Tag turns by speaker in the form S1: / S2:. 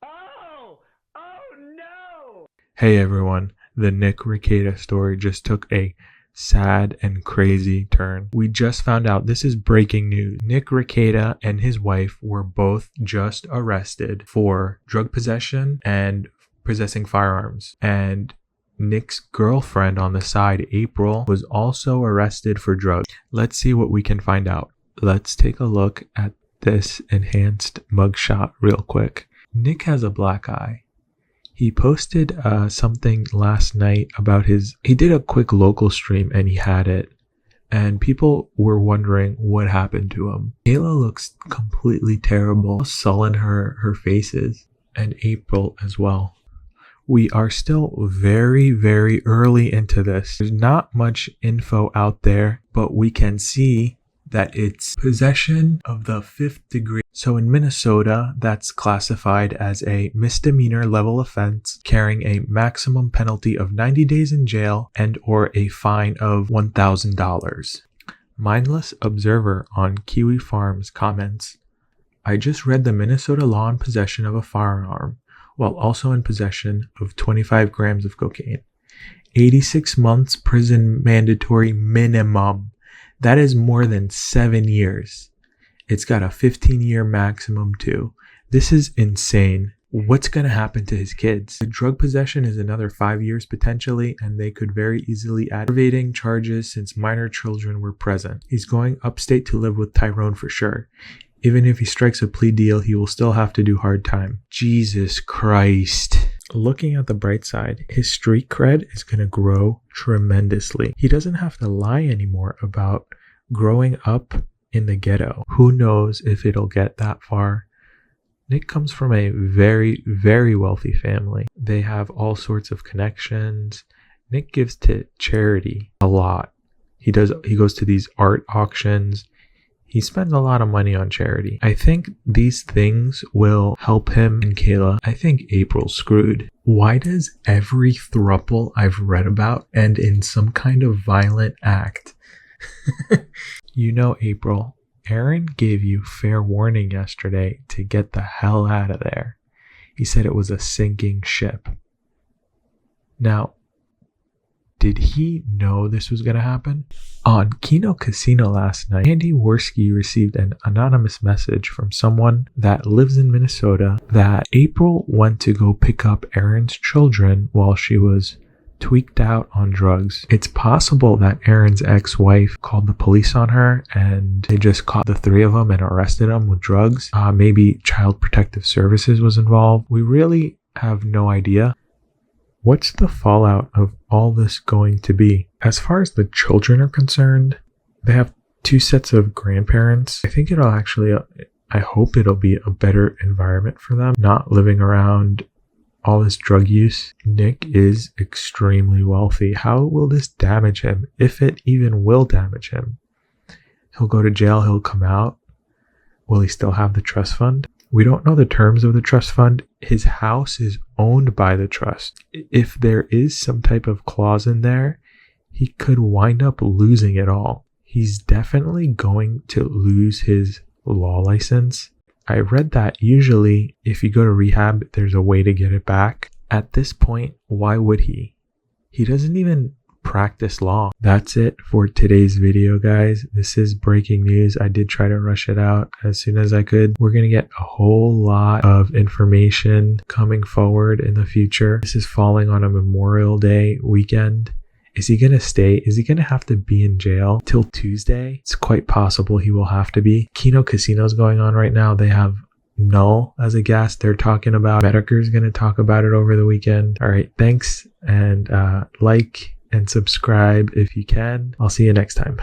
S1: Oh! Oh no!
S2: Hey everyone, the Nick Rekieta story just took a sad and crazy turn. We just found out, this is breaking news. Nick Rekieta and his wife were both just arrested for drug possession and possessing firearms. And Nick's girlfriend on the side, April, was also arrested for drugs. Let's see what we can find out. Let's take a look at this enhanced mugshot real quick. Nick has a black eye. He posted something last night about he did a quick local stream and he had it. And people were wondering what happened to him. Kayla looks completely terrible. How sullen her face is. And April as well. We are still very, very early into this. There's not much info out there, but we can see that it's possession of the 5th degree. So in Minnesota, that's classified as a misdemeanor level offense, carrying a maximum penalty of 90 days in jail and or a fine of $1,000. Mindless Observer on Kiwi Farms comments, I just read the Minnesota law in possession of a firearm, while also in possession of 25 grams of cocaine. 86 months prison mandatory minimum. That is more than 7 years. It's got a 15-year maximum too. This is insane. What's going to happen to his kids? The drug possession is another 5 years potentially, and they could very easily add aggravating charges since minor children were present. He's going upstate to live with Tyrone for sure. Even if he strikes a plea deal, he will still have to do hard time. Jesus Christ. Looking at the bright side, his street cred is going to grow tremendously. He doesn't have to lie anymore about growing up in the ghetto. Who knows if it'll get that far. Nick comes from a very, very wealthy family. They have all sorts of connections. Nick gives to charity a lot. He goes to these art auctions. He spends a lot of money on charity. I think these things will help him and Kayla. I think April's screwed. Why does every throuple I've read about end in some kind of violent act? You know, April, Aaron gave you fair warning yesterday to get the hell out of there. He said it was a sinking ship. Now, did he know this was going to happen? On Kino Casino last night, Andy Worski received an anonymous message from someone that lives in Minnesota that April went to go pick up Aaron's children while she was tweaked out on drugs. It's possible that Aaron's ex-wife called the police on her and they just caught the 3 of them and arrested them with drugs. Maybe Child Protective Services was involved. We really have no idea. What's the fallout of all this going to be? As far as the children are concerned, they have 2 sets of grandparents. I think I hope it'll be a better environment for them, not living around all this drug use. Nick is extremely wealthy. How will this damage him, if it even will damage him? He'll go to jail, he'll come out. Will he still have the trust fund? We don't know the terms of the trust fund. His house is owned by the trust. If there is some type of clause in there, he could wind up losing it all. He's definitely going to lose his law license. I read that usually if you go to rehab, there's a way to get it back. At this point, why would he? He doesn't even practice law. That's it for today's video, guys. This is breaking news. I did try to rush it out as soon as I could. We're gonna get a whole lot of information coming forward in the future. This is falling on a Memorial Day weekend. Is he gonna stay? Is he gonna have to be in jail till Tuesday? It's quite possible he will have to be. Kino Casino's going on right now. They have Null as a guest. They're talking about Medicker's gonna talk about it over the weekend. All right, thanks, and like and subscribe if you can. I'll see you next time.